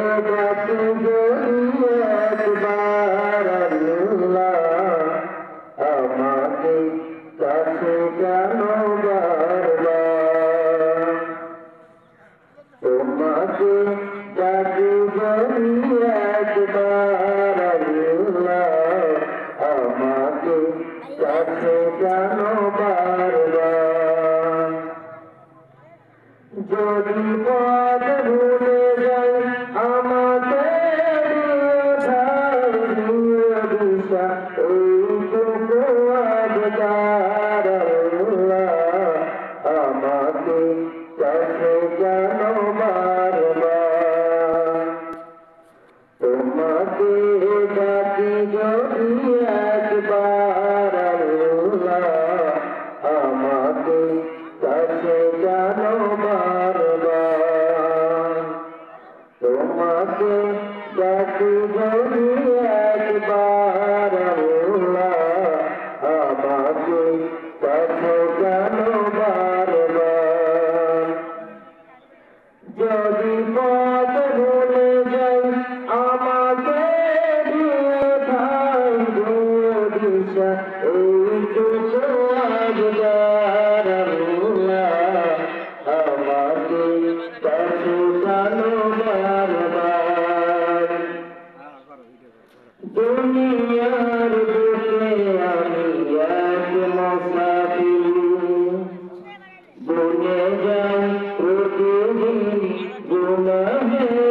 ডাকি যদি একবার আল্লাহ আমাকে কাছে জানো বারবার তোমাকে ডাকি যদি একবার আল্লাহ আমাকে কাছে জানো বারবার যদি পথ ভুলে যাই আমাকে দিশা এইটুকু আবদার আল্লাহ আমাকে কাছে জানো বারবার তোমাকে ডাকি যদি একবার আল্লাহ আমাকে কাছে জানো বারবার তোমাকে ডাকি যদি একবার আল্লাহ আমাকে কাছে জানো বারবার যদি পথ ভুলে যাই আমাকে দিয়ে ঠাই দিশা এইটুকু আবদার আল্লাহ আমাকে কাছে জানো বারবার দুনিয়ার বুকে আমি এক মুসাফির বনে যাই প্রতিদিন গুনাহে